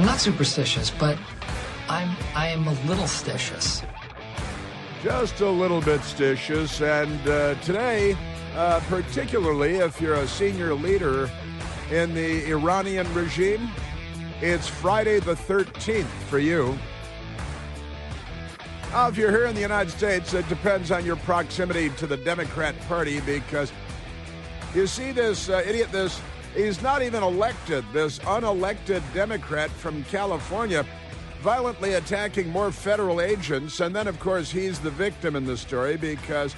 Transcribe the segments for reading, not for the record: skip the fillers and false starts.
I'm not superstitious, but I am a little stitious. Just a little bit stitious. And today, particularly if you're a senior leader in the Iranian regime, it's Friday the 13th for you. If you're here in the United States, it depends on your proximity to the Democrat Party, because you see this idiot, he's not even elected, this unelected Democrat from California, violently attacking more federal agents. And then, of course, he's the victim in the story, because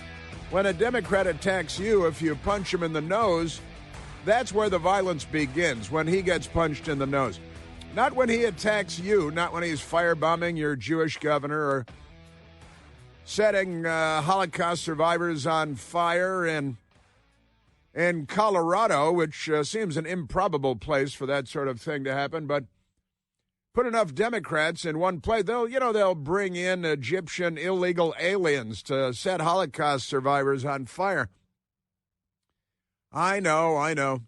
when a Democrat attacks you, if you punch him in the nose, that's where the violence begins, when he gets punched in the nose. Not when he attacks you, not when he's firebombing your Jewish governor or setting Holocaust survivors on fire in Colorado, which seems an improbable place for that sort of thing to happen. But put enough Democrats in one place, they'll bring in Egyptian illegal aliens to set Holocaust survivors on fire. I know.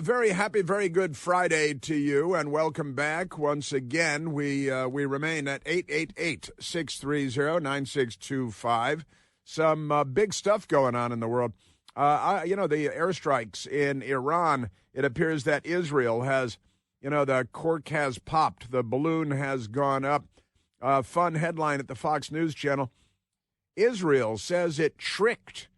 Very happy, very good Friday to you, and welcome back once again. We remain at 888-630-9625. Some big stuff going on in the world. The airstrikes in Iran, it appears that Israel has, the cork has popped. The balloon has gone up. Fun headline at the Fox News Channel. Israel says it tricked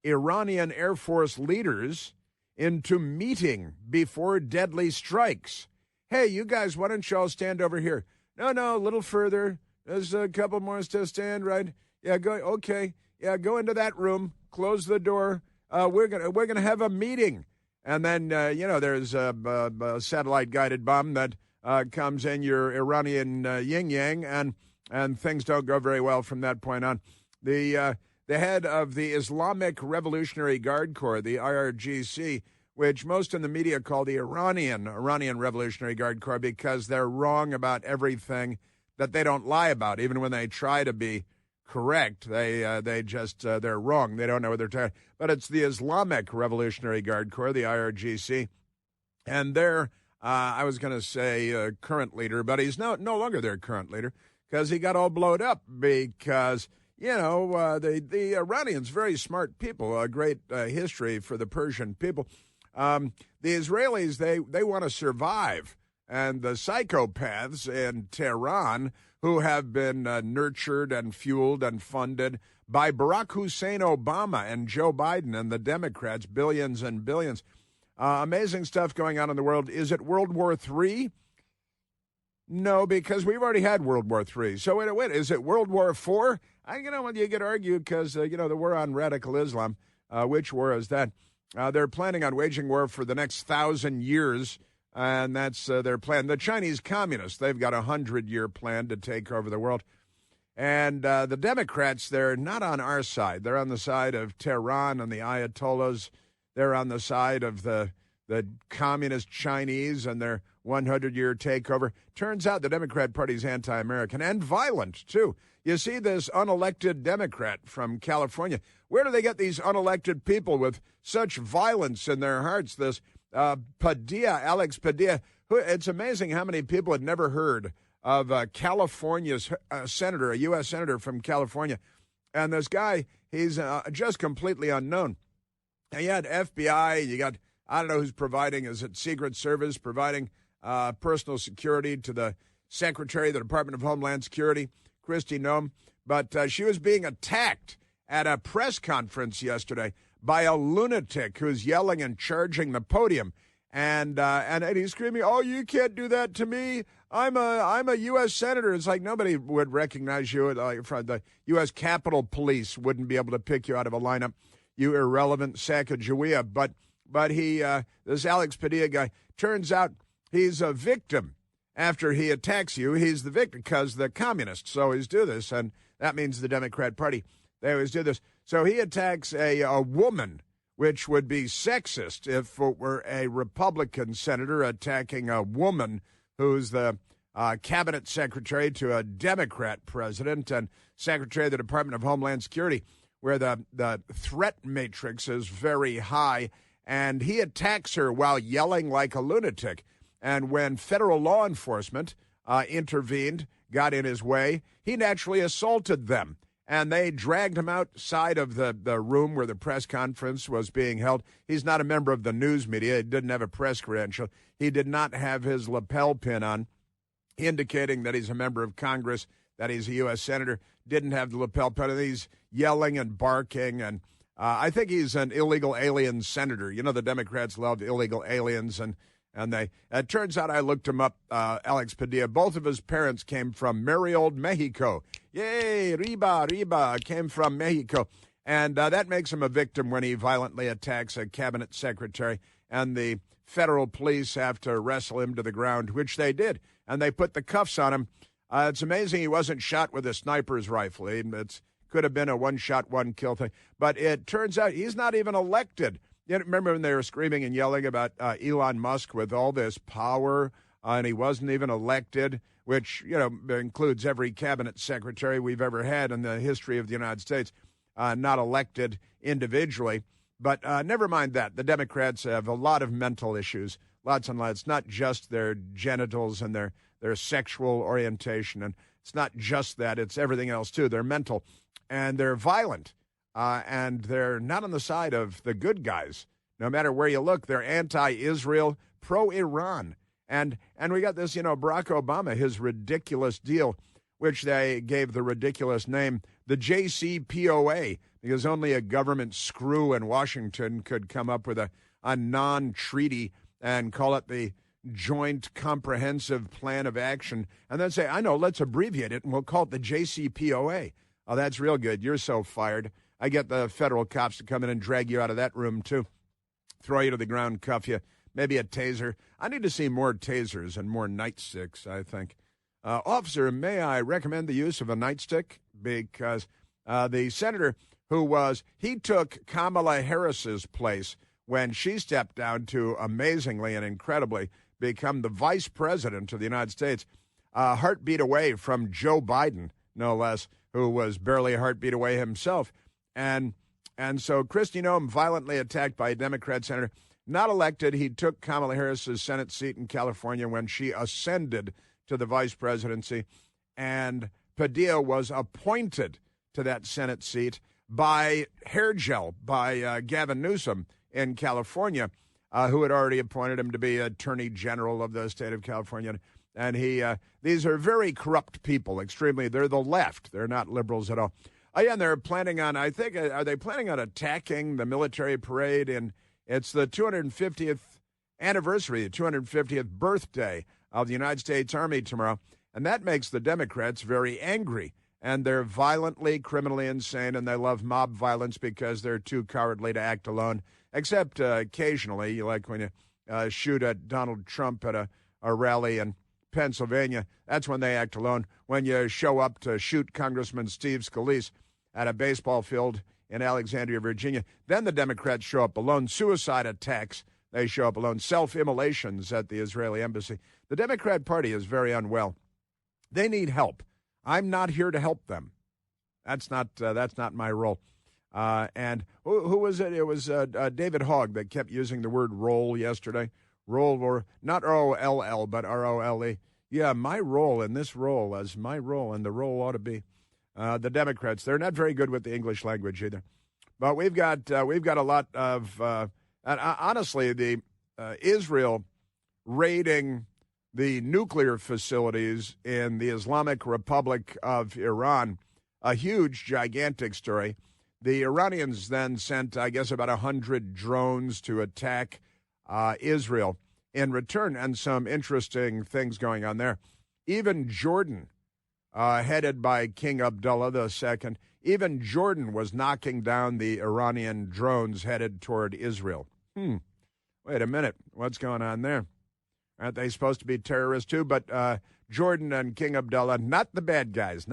Iranian Air Force leaders into meeting before deadly strikes. Hey, you guys, why don't you all stand over here? No, a little further. There's a couple more to stand, right? Yeah, go. Okay. Yeah, go into that room. Close the door. We're gonna have a meeting. And then there's a satellite guided bomb that comes in your Iranian yin yang, and things don't go very well from that point on. The head of the Islamic Revolutionary Guard Corps, the IRGC, which most in the media call the Iranian Revolutionary Guard Corps, because they're wrong about everything that they don't lie about. Even when they try to be correct, they're wrong. They don't know what they're talking about. But it's the Islamic Revolutionary Guard Corps, the IRGC, and their, I was going to say current leader, but he's no longer their current leader, because he got all blowed up because the Iranians, very smart people, a great history for the Persian people. The Israelis, they want to survive. And the psychopaths in Tehran, who have been nurtured and fueled and funded by Barack Hussein Obama and Joe Biden and the Democrats, billions and billions. Amazing stuff going on in the world. Is it World War III? No, because we've already had World War III. So wait, is it World War IV? You could argue because, the war on radical Islam, which war is that? They're planning on waging war for the next 1,000 years, and that's their plan. The Chinese communists, they've got a 100-year plan to take over the world. And the Democrats, they're not on our side. They're on the side of Tehran and the Ayatollahs. They're on the side of the communist Chinese and their 100-year takeover. Turns out the Democrat Party's anti-American and violent, too. You see this unelected Democrat from California. Where do they get these unelected people with such violence in their hearts? This Alex Padilla, who, it's amazing how many people had never heard of California's senator, a U.S. senator from California. And this guy, he's just completely unknown. And you had FBI, you got, I don't know who's providing, is it Secret Service providing personal security to the Secretary of the Department of Homeland Security, Kristi Noem, but she was being attacked at a press conference yesterday by a lunatic who's yelling and charging the podium, and he's screaming, "Oh, you can't do that to me! I'm a U.S. senator." It's like nobody would recognize you. From the U.S. Capitol Police wouldn't be able to pick you out of a lineup, you irrelevant Sacagawea. But he, this Alex Padilla guy, turns out he's a victim. After he attacks you, he's the victim because the communists always do this, and that means the Democrat Party. They always do this. So he attacks a woman, which would be sexist if it were a Republican senator attacking a woman who's the cabinet secretary to a Democrat president and secretary of the Department of Homeland Security, where the threat matrix is very high, and he attacks her while yelling like a lunatic. And when federal law enforcement intervened, got in his way, he naturally assaulted them. And they dragged him outside of the room where the press conference was being held. He's not a member of the news media. He didn't have a press credential. He did not have his lapel pin on, indicating that he's a member of Congress, that he's a U.S. Senator. Didn't have the lapel pin on. He's yelling and barking. And I think he's an illegal alien senator. You know, the Democrats love illegal aliens. And it turns out I looked him up, Alex Padilla. Both of his parents came from merry old Mexico. Yay, Riba, came from Mexico. And that makes him a victim when he violently attacks a cabinet secretary. And the federal police have to wrestle him to the ground, which they did. And they put the cuffs on him. It's amazing he wasn't shot with a sniper's rifle. It could have been a one-shot, one-kill thing. But it turns out he's not even elected. You remember when they were screaming and yelling about Elon Musk with all this power, and he wasn't even elected, which, you know, includes every cabinet secretary we've ever had in the history of the United States, not elected individually. But never mind that. The Democrats have a lot of mental issues, lots and lots. It's not just their genitals and their sexual orientation, and it's not just that. It's everything else, too. They're mental, and they're violent. And they're not on the side of the good guys. No matter where you look, they're anti-Israel, pro-Iran. And we got this, you know, Barack Obama, his ridiculous deal, which they gave the ridiculous name, the JCPOA, because only a government screw in Washington could come up with a non-treaty and call it the Joint Comprehensive Plan of Action, and then say, I know, let's abbreviate it, and we'll call it the JCPOA. Oh, that's real good. You're so fired. I get the federal cops to come in and drag you out of that room, too. Throw you to the ground, cuff you, maybe a taser. I need to see more tasers and more nightsticks, I think. Officer, may I recommend the use of a nightstick? Because the senator he took Kamala Harris's place when she stepped down to amazingly and incredibly become the vice president of the United States, a heartbeat away from Joe Biden, no less, who was barely a heartbeat away himself. And so Kristi Noem violently attacked by a Democrat senator, not elected. He took Kamala Harris's Senate seat in California when she ascended to the vice presidency. And Padilla was appointed to that Senate seat by hair gel, by Gavin Newsom in California, who had already appointed him to be Attorney General of the state of California. And these are very corrupt people, extremely. They're the left. They're not liberals at all. Oh, yeah, and they're planning on, I think, are they planning on attacking the military parade? And it's the 250th anniversary, the 250th birthday of the United States Army tomorrow. And that makes the Democrats very angry. And they're violently, criminally insane, and they love mob violence because they're too cowardly to act alone, except occasionally, like when you shoot at Donald Trump at a rally in Pennsylvania. That's when they act alone. When you show up to shoot Congressman Steve Scalise at a baseball field in Alexandria, Virginia, then the Democrats show up alone. Suicide attacks, they show up alone. Self-immolations at the Israeli embassy. The Democrat Party is very unwell. They need help. I'm not here to help them. That's not my role. And who was it? It was David Hogg that kept using the word roll yesterday. Roll, or not R-O-L-L, but R-O-L-E. Yeah, my role in this role as my role, and the role ought to be the Democrats. They're not very good with the English language either. But we've got a lot of honestly, the Israel raiding the nuclear facilities in the Islamic Republic of Iran, a huge, gigantic story. The Iranians then sent, I guess, about 100 drones to attack Israel in return, and some interesting things going on there. Even Jordan, headed by King Abdullah II, even Jordan was knocking down the Iranian drones headed toward Israel. Wait a minute. What's going on there? Aren't they supposed to be terrorists too? But Jordan and King Abdullah, not the bad guys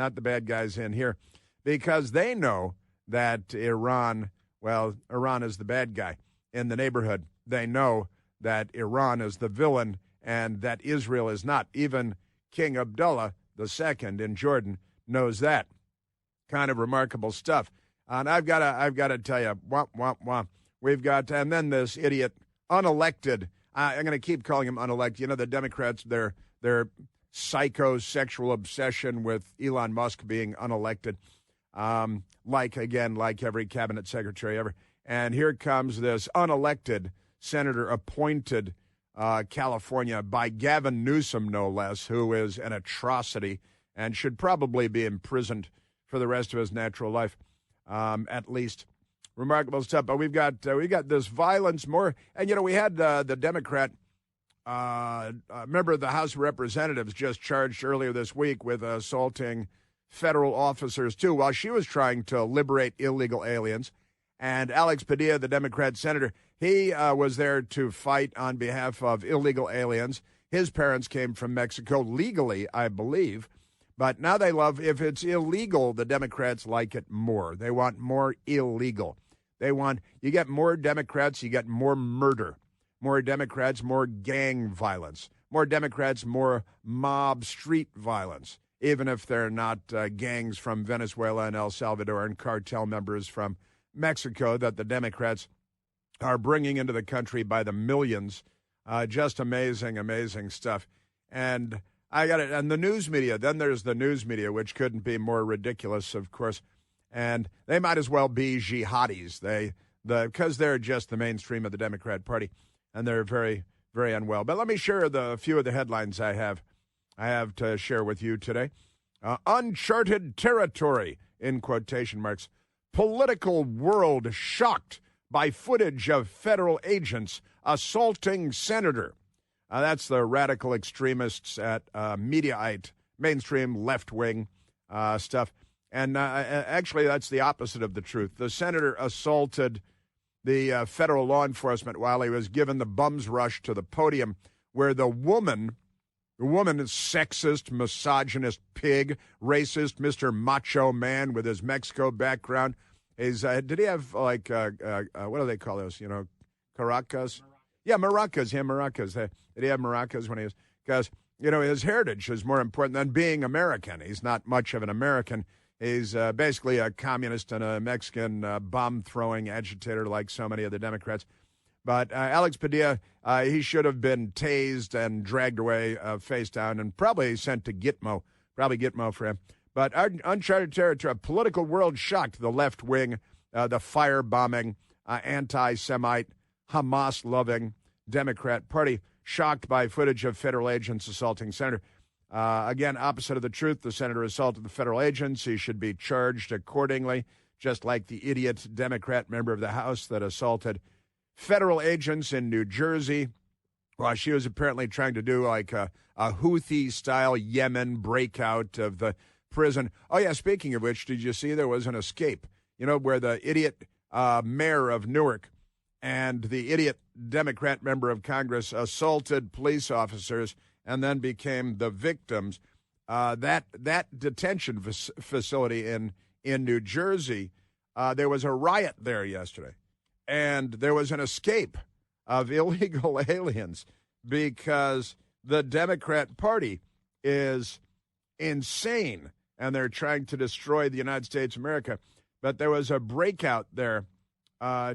in here, because they know that Iran is the bad guy in the neighborhood. They know that Iran is the villain and that Israel is not. Even King Abdullah II in Jordan knows that. Kind of remarkable stuff. And I've got to tell you, we've got, and then this idiot, unelected. I'm going to keep calling him unelected. You know, the Democrats, their psychosexual obsession with Elon Musk being unelected, like every cabinet secretary ever. And here comes this unelected senator appointed California by Gavin Newsom, no less, who is an atrocity and should probably be imprisoned for the rest of his natural life, at least. Remarkable stuff. But we got this violence more, and we had the Democrat member of the House of Representatives just charged earlier this week with assaulting federal officers too, while she was trying to liberate illegal aliens. And Alex Padilla, the Democrat senator, he was there to fight on behalf of illegal aliens. His parents came from Mexico legally, I believe. But now they love, if it's illegal, the Democrats like it more. They want more illegal. You get more Democrats, you get more murder. More Democrats, more gang violence. More Democrats, more mob street violence, even if they're not gangs from Venezuela and El Salvador and cartel members from Mexico that the Democrats are bringing into the country by the millions. Just amazing, amazing stuff. And I got it. And the news media, then there's the news media, which couldn't be more ridiculous, of course. And they might as well be jihadis. Because they're just the mainstream of the Democrat Party, and they're very, very unwell. But let me share a few of the headlines I have to share with you today. Uncharted territory, in quotation marks. Political world shocked by footage of federal agents assaulting senator. That's the radical extremists at Mediaite, mainstream left-wing stuff. And actually, that's the opposite of the truth. The senator assaulted the federal law enforcement while he was given the bum's rush to the podium, where the woman is sexist, misogynist pig, racist, Mr. Macho Man with his Mexico background. Did he have, what do they call those, caracas? Yeah, maracas. Did he have maracas when he was, because, his heritage is more important than being American. He's not much of an American. He's basically a communist and a Mexican bomb-throwing agitator like so many of the Democrats. But Alex Padilla, he should have been tased and dragged away face down and probably sent to Gitmo. Probably Gitmo for him. But uncharted territory, a political world shocked the left wing, the firebombing, anti-Semite, Hamas-loving Democrat Party, shocked by footage of federal agents assaulting senator. Again, opposite of the truth, the senator assaulted the federal agents. He should be charged accordingly, just like the idiot Democrat member of the House that assaulted federal agents in New Jersey while she was apparently trying to do like a Houthi-style Yemen breakout of the prison. Oh, yeah, speaking of which, did you see there was an escape, where the idiot mayor of Newark and the idiot Democrat member of Congress assaulted police officers and then became the victims. That detention facility in New Jersey, there was a riot there yesterday, and there was an escape of illegal aliens because the Democrat Party is insane, and they're trying to destroy the United States of America. But there was a breakout there,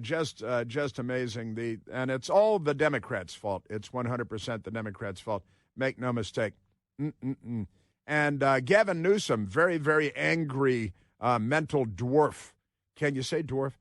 just amazing. And it's all the Democrats' fault. It's 100% the Democrats' fault. Make no mistake. And Gavin Newsom, very, very angry mental dwarf. Can you say dwarf?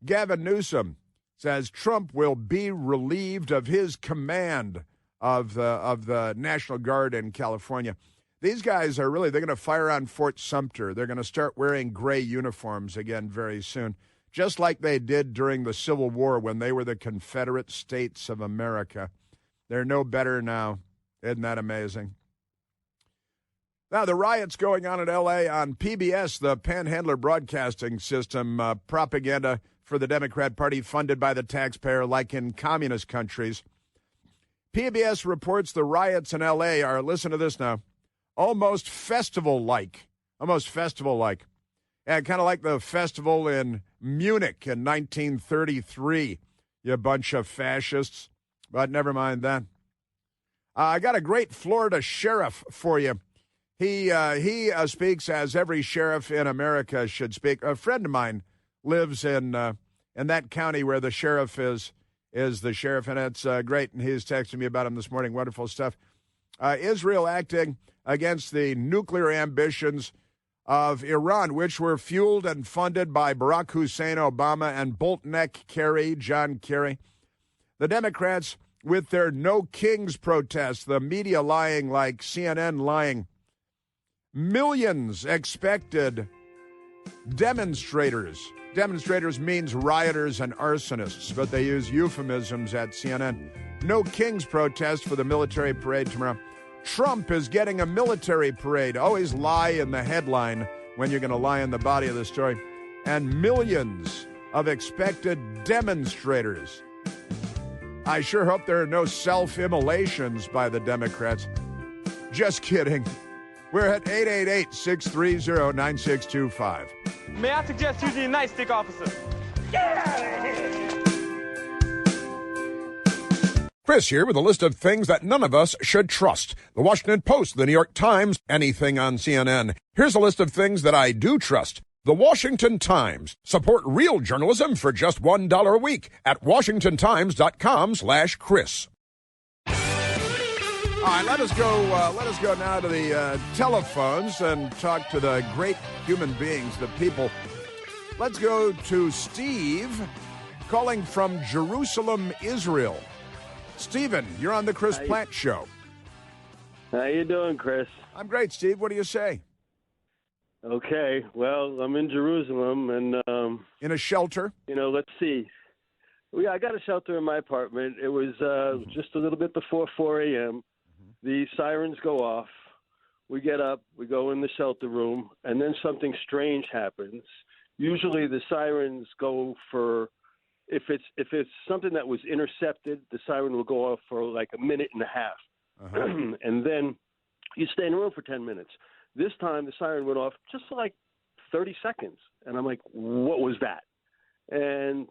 Gavin Newsom says Trump will be relieved of his command of the National Guard in California. These guys are they're going to fire on Fort Sumter. They're going to start wearing gray uniforms again very soon, just like they did during the Civil War when they were the Confederate States of America. They're no better now. Isn't that amazing? Now, the riots going on in L.A. on PBS, the Panhandler Broadcasting System, propaganda for the Democrat Party funded by the taxpayer like in communist countries. PBS reports the riots in L.A. are, listen to this now, almost festival-like. And kind of like the festival in Munich in 1933, you bunch of fascists. But never mind that. I got a great Florida sheriff for you. He speaks as every sheriff in America should speak. A friend of mine lives in that county where the sheriff is is the sheriff, and it's great. And he's texting me about him this morning. Wonderful stuff. Israel acting against the nuclear ambitions of Iran, which were fueled and funded by Barack Hussein Obama and Boltneck Kerry, John Kerry. The Democrats, with their No Kings protests, the media lying like CNN lying, millions expected demonstrators. Demonstrators means rioters and arsonists, but they use euphemisms at CNN. No Kings protest for the military parade tomorrow. Trump is getting a military parade. Always lie in the headline when you're going to lie in the body of the story. And millions of expected demonstrators. I sure hope there are no self-immolations by the Democrats. Just kidding. We're at 888-630-9625. May I suggest using a nightstick, officer? Get out of here! Chris here with a list of things that none of us should trust. The Washington Post, the New York Times, anything on CNN. Here's a list of things that I do trust. The Washington Times. Support real journalism for just $1 a week at washingtontimes.com/Chris. All right, let us go now to the telephones and talk to the great human beings, the people. Let's go to Steve, calling from Jerusalem, Israel. Stephen, you're on the Chris Platt Show. How you doing, Chris? I'm great, Steve. What do you say? Okay, well, I'm in Jerusalem, and in a shelter. Let's see. Yeah, I got a shelter in my apartment. It was just a little bit before 4 a.m. The sirens go off. We get up. We go in the shelter room, and then something strange happens. Usually, the sirens go for. If it's something that was intercepted, the siren will go off for like a minute and a half. And then you stay in the room for 10 minutes. This time, the siren went off just for like 30 seconds. And I'm like, what was that? And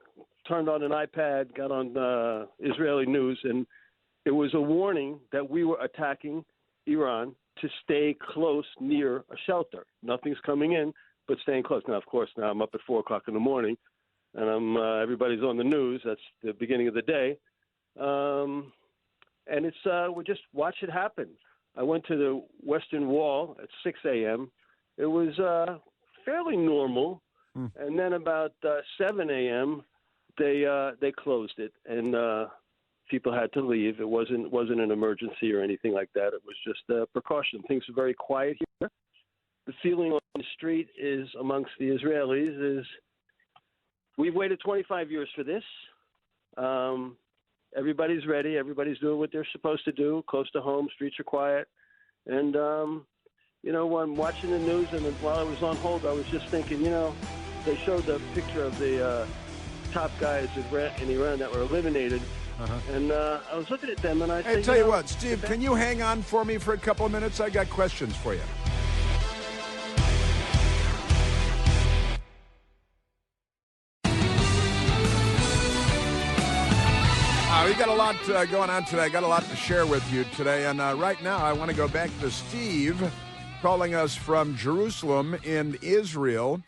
turned on an iPad, got on Israeli news, and it was a warning that we were attacking Iran to stay close near a shelter. Nothing's coming in, but staying close. Now, of course, now I'm up at 4 o'clock in the morning. And everybody's on the news. That's the beginning of the day. And it's we just watch it happen. I went to the Western Wall at 6 a.m. It was fairly normal. And then about 7 a.m., they closed it, and people had to leave. It wasn't an emergency or anything like that. It was just a precaution. Things are very quiet here. The feeling on the street is amongst the Israelis is, we've waited 25 years for this. Everybody's ready. Everybody's doing what they're supposed to do. Close to home, streets are quiet. And, when I'm watching the news, and while I was on hold, I was just thinking, they showed the picture of the top guys in Iran that were eliminated. And I was looking at them, and I said, tell you what, Steve, can you hang on for me for a couple of minutes? I got questions for you. We got a lot going on today. I got a lot to share with you today. And right now, I want to go back to Steve calling us from Jerusalem in Israel,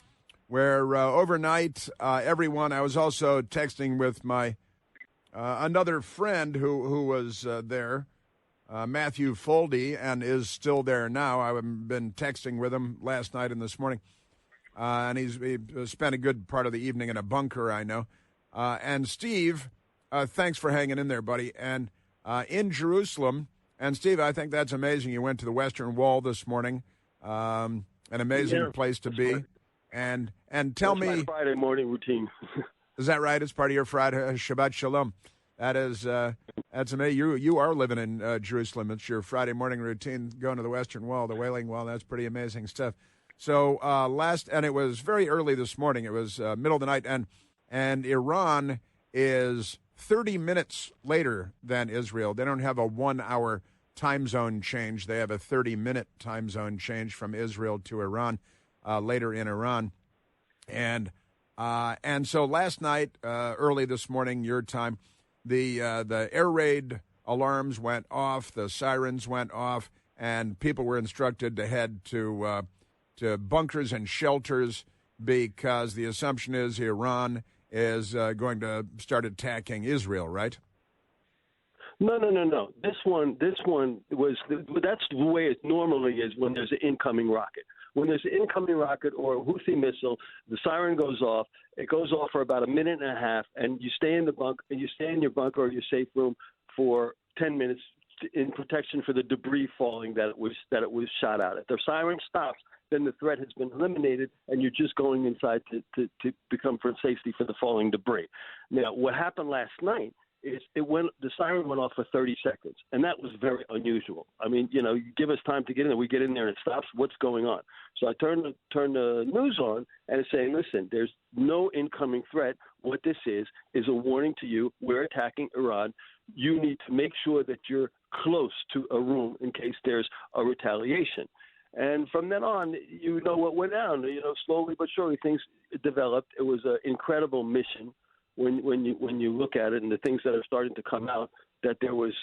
where overnight, everyone, I was also texting with my another friend who was there, Matthew Foldy, and is still there now. I've been texting with him last night and this morning. And he spent a good part of the evening in a bunker, I know. And Steve... thanks for hanging in there, buddy. And in Jerusalem, and Steve, I think that's amazing. You went to the Western Wall this morning. An amazing place to be. And tell me, my Friday morning routine. Is that right? It's part of your Friday Shabbat Shalom. That's amazing. You are living in Jerusalem. It's your Friday morning routine, going to the Western Wall, the Wailing Wall. That's pretty amazing stuff. So and it was very early this morning. It was middle of the night, and Iran is 30 minutes later than Israel. They don't have a 1-hour time zone change. They have a 30-minute time zone change from Israel to Iran, later in Iran. And so last night, early this morning, your time, the air raid alarms went off, the sirens went off, and people were instructed to head to bunkers and shelters because the assumption is Iran is going to start attacking Israel, right? No. This one was that's the way it normally is when there's an incoming rocket. When there's an incoming rocket or a Houthi missile, the siren goes off. It goes off for about a minute and a half, and you stay in your bunker or your safe room for 10 minutes in protection for the debris falling that it was shot out. If the siren stops, then the threat has been eliminated, and you're just going inside to become for safety for the falling debris. Now, what happened last night is the siren went off for 30 seconds, and that was very unusual. I mean, you give us time to get in there. We get in there and it stops. What's going on? So I turn the news on, and it's saying, listen, there's no incoming threat. What this is a warning to you. We're attacking Iran. You need to make sure that you're close to a room in case there's a retaliation. And from then on, what went down. Slowly but surely things developed. It was an incredible mission. When you look at it and the things that are starting to come out, that there was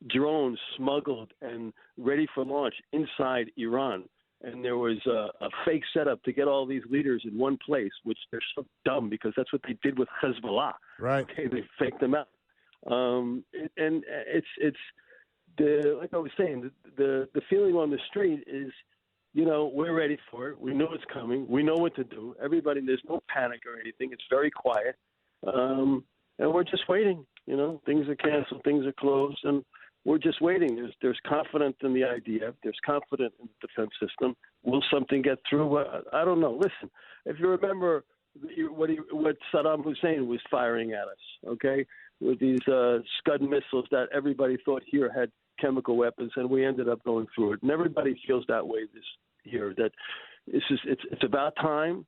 drones smuggled and ready for launch inside Iran, and there was a fake setup to get all these leaders in one place, which they're so dumb because that's what they did with Hezbollah. Right. Okay, they faked them out, and it's like I was saying, the feeling on the street is, we're ready for it. We know it's coming. We know what to do. There's no panic or anything. It's very quiet. And we're just waiting. Things are canceled. Things are closed. And we're just waiting. There's confidence in the idea. There's confidence in the defense system. Will something get through? I don't know. Listen, if you remember what Saddam Hussein was firing at us, okay, with these Scud missiles that everybody thought here had chemical weapons, and we ended up going through it. And everybody feels that way this year, that it's about time.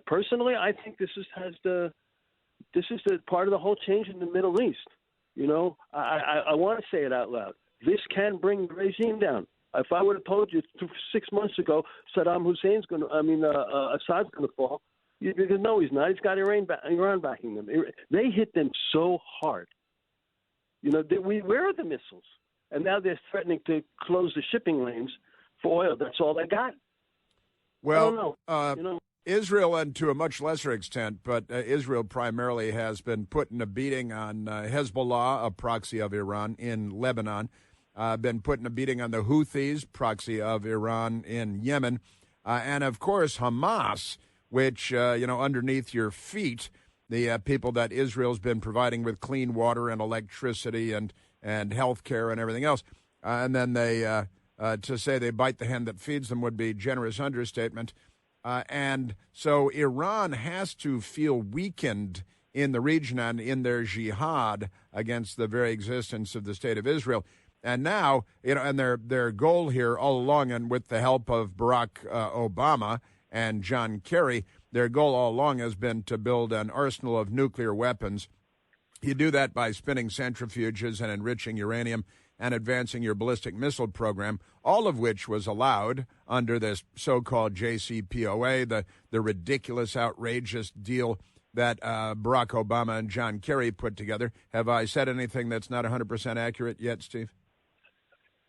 Personally, I think this is the part of the whole change in the Middle East. I want to say it out loud. This can bring the regime down. If I would have told you 6 months ago Assad's going to fall, you'd be like, no, he's not. He's got Iran backing them. They hit them so hard. Where are the missiles? And now they're threatening to close the shipping lanes for oil. That's all they got. Well, I don't know. Israel, and to a much lesser extent, but Israel primarily has been putting a beating on Hezbollah, a proxy of Iran, in Lebanon, been putting a beating on the Houthis, proxy of Iran, in Yemen, and, of course, Hamas, which, underneath your feet, the people that Israel's been providing with clean water and electricity and health care and everything else. And then they, to say they bite the hand that feeds them would be generous understatement. And so Iran has to feel weakened in the region and in their jihad against the very existence of the state of Israel. And now, and their goal here all along, and with the help of Barack Obama and John Kerry, their goal all along has been to build an arsenal of nuclear weapons. You do that by spinning centrifuges and enriching uranium and advancing your ballistic missile program, all of which was allowed under this so-called JCPOA, the ridiculous, outrageous deal that Barack Obama and John Kerry put together. Have I said anything that's not 100% accurate yet, Steve?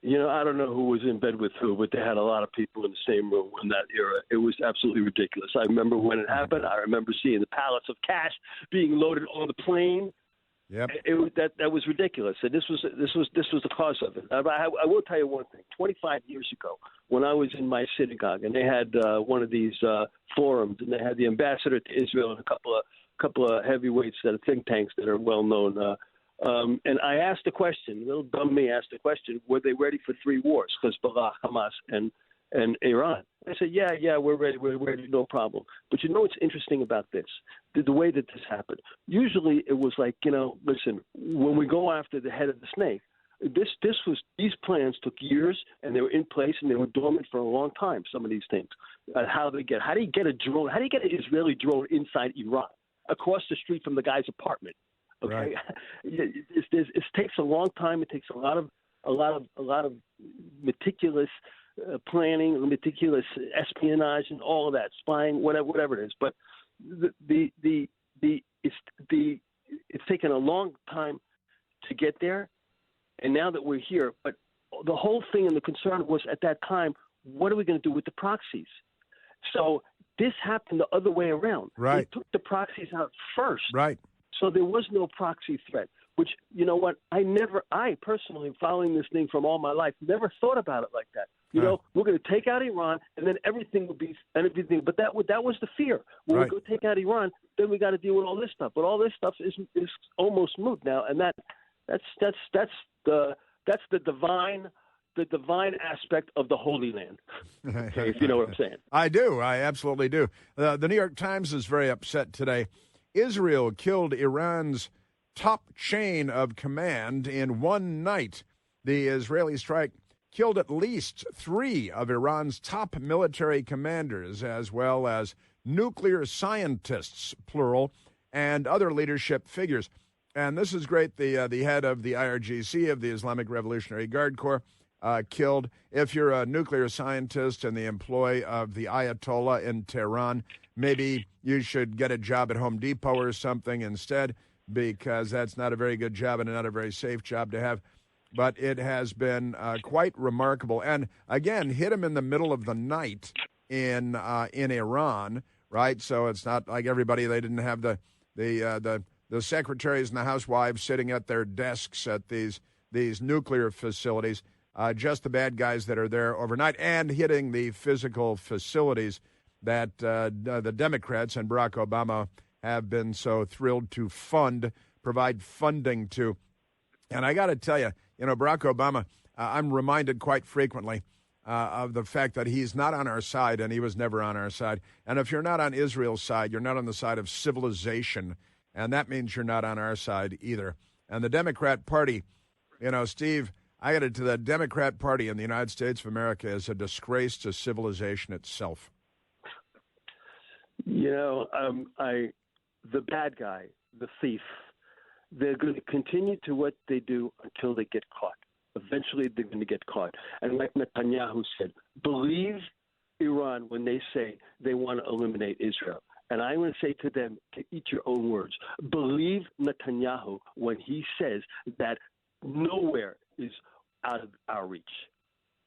I don't know who was in bed with who, but they had a lot of people in the same room in that era. It was absolutely ridiculous. I remember when it happened. I remember seeing the pallets of cash being loaded on the plane. Yep. That was ridiculous, and this was the cause of it. I will tell you one thing. 25 years ago, when I was in my synagogue, and they had one of these forums, and they had the ambassador to Israel and a couple of heavyweights that are think tanks that are well known. And I asked the question, little dumb me asked the question, were they ready for three wars? Hezbollah, Hamas, and Iran. I said, yeah, we're ready, no problem. But what's interesting about this? The way that this happened. Usually it was like, listen, when we go after the head of the snake, these plans took years, and they were in place, and they were dormant for a long time, some of these things. How do you get a drone? How do you get an Israeli drone inside Iran, across the street from the guy's apartment? Okay, right. It takes a long time. It takes a lot of meticulous planning, meticulous espionage, and all of that, spying, whatever it is. But it's taken a long time to get there, and now that we're here, but the whole thing and the concern was at that time, what are we going to do with the proxies? So This happened the other way around. Right. They took the proxies out first. Right. So there was no proxy threat, which, you know what, I personally, following this thing from all my life, never thought about it like that. You know, we're going to take out Iran, and then everything will be – everything. But that was the fear. When we go take out Iran, then we got to deal with all this stuff. But all this stuff is almost moot now, and that's the divine – the divine aspect of the Holy Land, okay, if you know what I'm saying. I do. I absolutely do. The New York Times is very upset today. Israel killed Iran's top chain of command in one night. The Israeli strike killed at least 3 of Iran's top military commanders, as well as nuclear scientists, plural, and other leadership figures. And this is great. The head of the IRGC, of the Islamic Revolutionary Guard Corps, killed. If you're a nuclear scientist in the employ of the Ayatollah in Tehran, maybe you should get a job at Home Depot or something instead, because that's not a very good job and not a very safe job to have. But it has been quite remarkable. And again, hit him in the middle of the night in Iran, right? So it's not like everybody, they didn't have the secretaries and the housewives sitting at their desks at these nuclear facilities. Just the bad guys that are there overnight, and hitting the physical facilities that the Democrats and Barack Obama have been so thrilled to provide funding to. And I got to tell you, Barack Obama, I'm reminded quite frequently of the fact that he's not on our side, and he was never on our side. And if you're not on Israel's side, you're not on the side of civilization, and that means you're not on our side either. And the Democrat Party, Steve, I got it to the Democrat Party in the United States of America is a disgrace to civilization itself. The bad guy, the thief, they're going to continue to what they do until they get caught. Eventually, they're going to get caught. And like Netanyahu said, believe Iran when they say they want to eliminate Israel. And I'm going to say to them, to eat your own words, believe Netanyahu when he says that nowhere is out of our reach.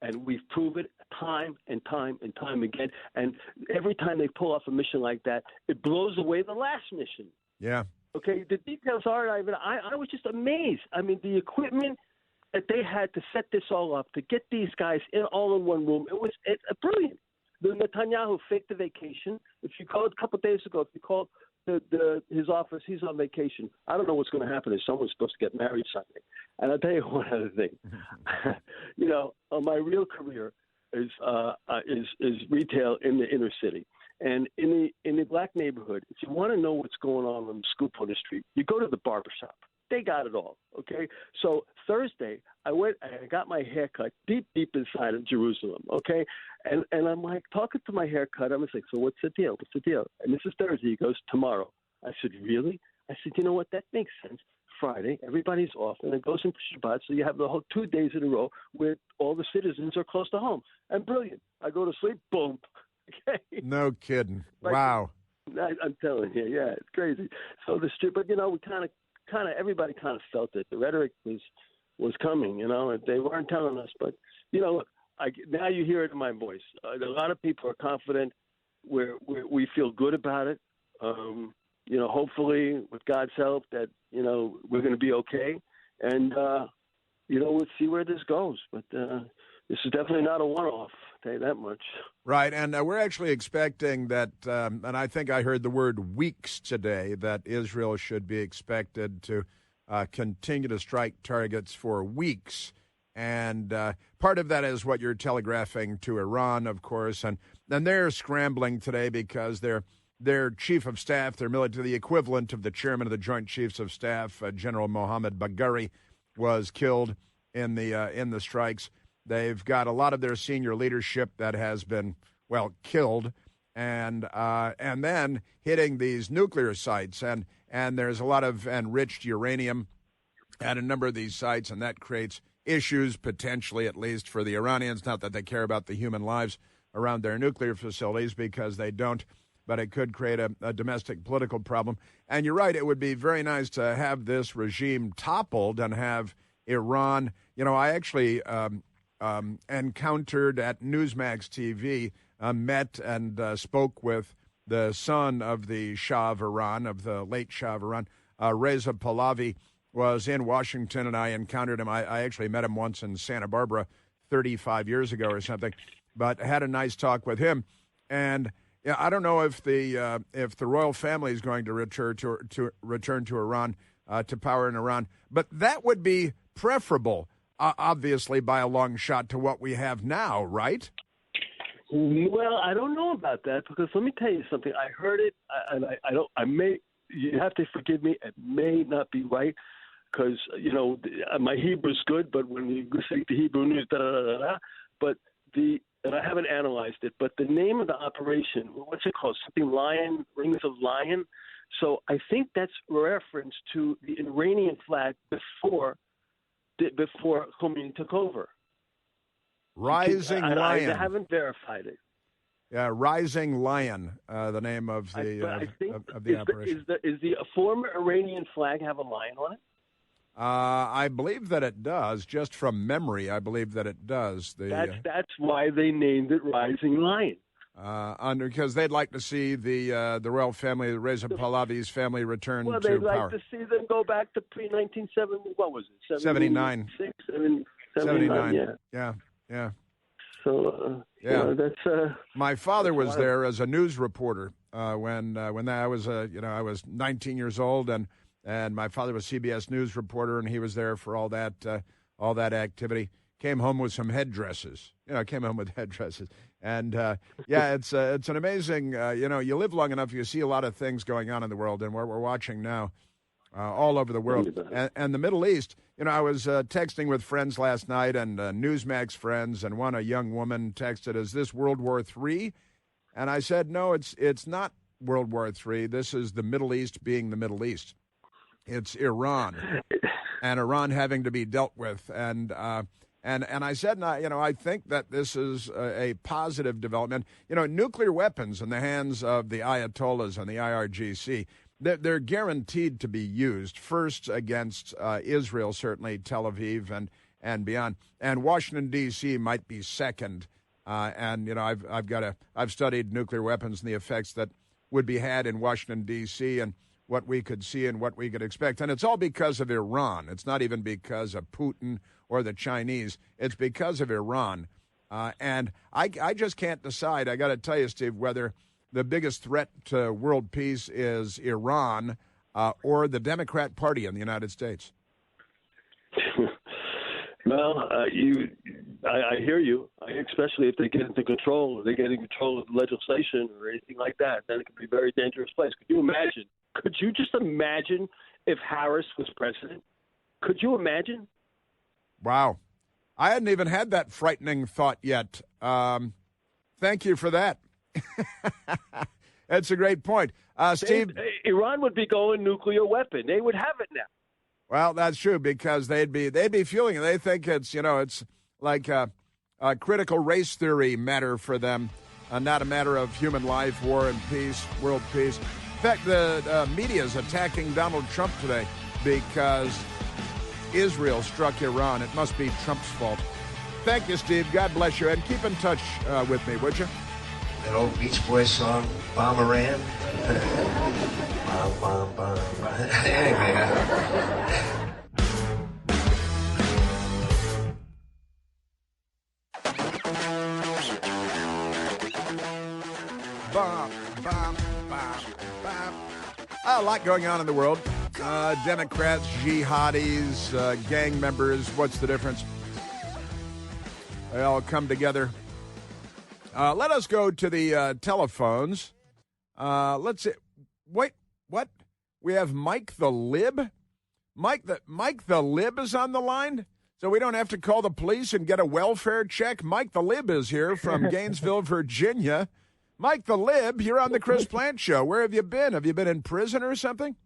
And we've proven it time and time and time again. And every time they pull off a mission like that, it blows away the last mission. Yeah. Okay, the details aren't even – I was just amazed. I mean, the equipment that they had to set this all up, to get these guys all in one room, it's brilliant. The Netanyahu faked the vacation. If you called a couple of days ago, if you called his office, he's on vacation. I don't know what's going to happen if someone's supposed to get married Sunday. And I'll tell you one other thing. My real career is retail in the inner city. And in the black neighborhood, if you want to know what's going on the scoop on the street, you go to the barbershop. They got it all, okay? So Thursday, I got my hair cut deep inside of Jerusalem, okay? And I'm like talking to my haircut. I'm like, so what's the deal? What's the deal? And this is Thursday. He goes, tomorrow. I said, really? I said, you know what? That makes sense. Friday, everybody's off, and it goes into Shabbat, so you have the whole 2 days in a row where all the citizens are close to home. And brilliant. I go to sleep, boom. Okay. No kidding. Like, wow. I'm telling you, yeah, it's crazy. So the street, but we kind of everybody kind of felt it. The rhetoric was coming, and they weren't telling us, but now you hear it in my voice. A lot of people are confident. We feel good about it. Hopefully, with God's help, that we're going to be okay, and we'll see where this goes. But this is definitely not a one-off. I'll tell you that much. Right, and we're actually expecting that, and I think I heard the word weeks today, that Israel should be expected to continue to strike targets for weeks. And part of that is what you're telegraphing to Iran, of course, and they're scrambling today because their chief of staff, their military, the equivalent of the chairman of the Joint Chiefs of Staff, General Mohammed Bagheri, was killed in the strikes. They've got a lot of their senior leadership that has been, killed, and then hitting these nuclear sites, and there's a lot of enriched uranium at a number of these sites, and that creates issues, potentially at least, for the Iranians. Not that they care about the human lives around their nuclear facilities, because they don't, but it could create a domestic political problem. And you're right, it would be very nice to have this regime toppled and have Iran. I actually encountered at Newsmax TV, met and spoke with the son of the Shah of Iran, of the late Shah of Iran, Reza Pahlavi, was in Washington, and I encountered him. I actually met him once in Santa Barbara 35 years ago or something, but had a nice talk with him. And yeah, I don't know if the royal family is going to return to Iran, to power in Iran, but that would be preferable, obviously, by a long shot to what we have now, right? Well, I don't know about that because let me tell you something. I heard it, and I don't. I may. You have to forgive me. It may not be right because my Hebrew's good, but when you say the Hebrew news, but and I haven't analyzed it, but the name of the operation, what's it called? Something Lion, Rings of Lion. So I think that's reference to the Iranian flag before Khomeini took over. Rising Lion. I haven't verified it. Yeah, Rising Lion, the name of the operation. Is the former Iranian flag have a lion on it? I believe that it does. Just from memory, I believe that it does. That's why they named it Rising Lion. Because they'd like to see the royal family, Reza Pahlavi's family, return to power. Well, they'd like to see them go back to pre-1970. What was it? 79. 79. Yeah. So yeah, that's. My father was there as a news reporter when I was I was 19 years old, and my father was CBS News reporter, and he was there for all that activity. Came home with some headdresses. And it's an amazing. You live long enough, you see a lot of things going on in the world, and what we're watching now. All over the world. And the Middle East, I was texting with friends last night and Newsmax friends, and a young woman texted, "Is this World War III?" And I said, no, it's not World War III. This is the Middle East being the Middle East. It's Iran, and Iran having to be dealt with. And I said, I think that this is a positive development. Nuclear weapons in the hands of the Ayatollahs and the IRGC, they're guaranteed to be used first against Israel, certainly Tel Aviv and beyond, and Washington D.C. might be second. I've studied nuclear weapons and the effects that would be had in Washington D.C. and what we could see and what we could expect, and it's all because of Iran. It's not even because of Putin or the Chinese. It's because of Iran, and I just can't decide. I got to tell you, Steve, whether the biggest threat to world peace is Iran or the Democrat Party in the United States. Well, I hear you. Especially if they get into control, or they get in control of legislation or anything like that, then it could be a very dangerous place. Could you imagine? Could you just imagine if Harris was president? Could you imagine? Wow. I hadn't even had that frightening thought yet. Thank you for that. That's a great point. Steve, Iran would be going nuclear weapon. They would have it now. Well, that's true because they'd be fueling it. They think it's like a critical race theory matter for them, not a matter of human life, war and peace, world peace. In fact, the media is attacking Donald Trump today because Israel struck Iran. It must be Trump's fault. Thank you, Steve. God bless you, and keep in touch with me, would you? That old Beach Boys song, Bomberan. Bom, bom, bom, bom. Anyway. Bom, bom, bom, bom. A lot going on in the world. Democrats, jihadis, gang members. What's the difference? They all come together. Let us go to the telephones. Let's see. Wait, what? We have Mike the Lib? Mike the Lib is on the line? So we don't have to call the police and get a welfare check? Mike the Lib is here from Gainesville, Virginia. Mike the Lib, you're on the Chris Plant Show. Where have you been? Have you been in prison or something?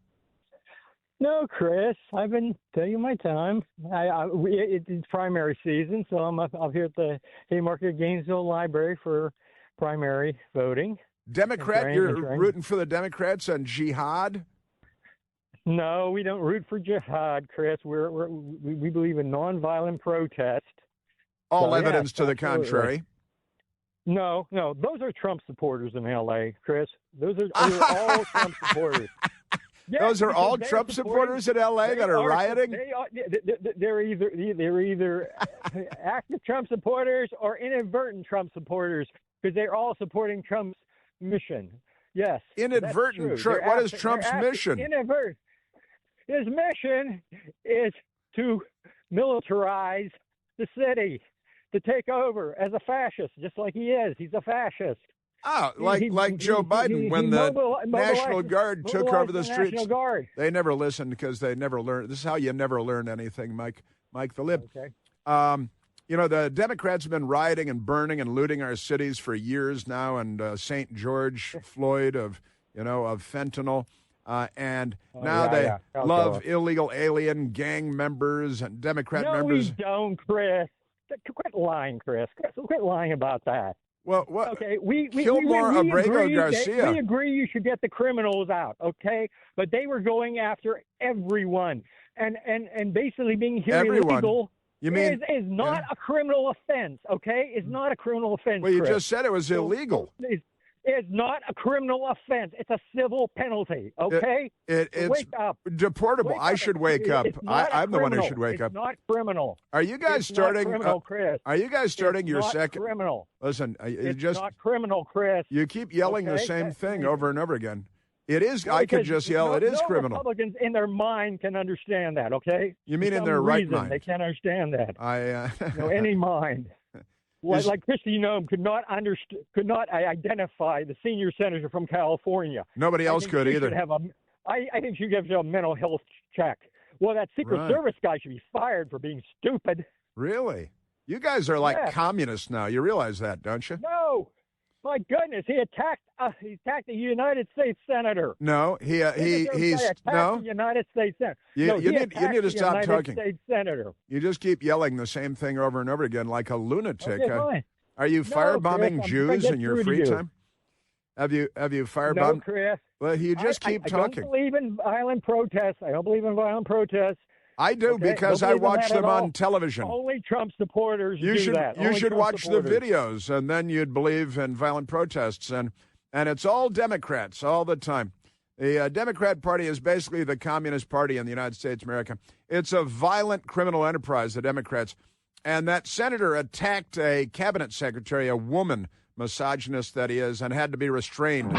No, Chris. I've been taking my time. It's primary season, so I'm up here at the Haymarket Gainesville Library for primary voting. Democrat? You're rooting for the Democrats and jihad? No, we don't root for jihad, Chris. We believe in nonviolent protest. All evidence to the contrary. No, those are Trump supporters in L.A., Chris. Those are all Trump supporters. Yes, Those are all they're Trump supporters in L.A. that are rioting? They're either active Trump supporters or inadvertent Trump supporters because they're all supporting Trump's mission. Yes. Inadvertent. What is Trump's mission? Inadvertent. His mission is to militarize the city, to take over as a fascist, just like he is. He's a fascist. Oh, like Joe Biden when the National Guard took over the streets. They never listened because they never learned. This is how you never learn anything, Mike the Lib. Okay. The Democrats have been rioting and burning and looting our cities for years now, and St. George Floyd of fentanyl. And now they love illegal alien gang members and Democrat members. No, we don't, Chris. Quit lying, Chris. Quit lying about that. Well, what? Okay, we Abrego Garcia. We agree you should get the criminals out, okay? But they were going after everyone, and basically being here illegal. You mean is not a criminal offense, okay? It's not a criminal offense. Well, you Chris. just said it was illegal. It's not a criminal offense. It's a civil penalty, okay? It's wake up. Deportable. I should wake up. I'm the one who should wake up. It's not criminal. Are you guys starting? Not criminal, Chris. Are you guys starting your second? Criminal. Listen, it's not criminal, Chris. You keep yelling the same thing over and over again. It is. I could just yell. It is criminal. Republicans in their mind can understand that. Okay. You mean in their right mind? They can't understand that. Any mind. Like Kristi Noem could not identify the senior senator from California. Nobody else could either. I think she should give a mental health check. Well, that Secret Service guy should be fired for being stupid. Really? You guys are like communists now. You realize that, don't you? No. My goodness, he attacked a United States senator. No, he's the United States senator. You need to stop talking. States senator. You just keep yelling the same thing over and over again like a lunatic. Okay, fine. Are you firebombing Jews in your free time? Have you firebombed? No, Chris. Well, you just keep talking. I don't believe in violent protests. I do because I watch them on television. Only Trump supporters do that. You should watch the videos, and then you'd believe in violent protests. And it's all Democrats all the time. The Democrat Party is basically the Communist Party in the United States of America. It's a violent criminal enterprise, the Democrats. And that senator attacked a cabinet secretary, a woman, misogynist that he is, and had to be restrained.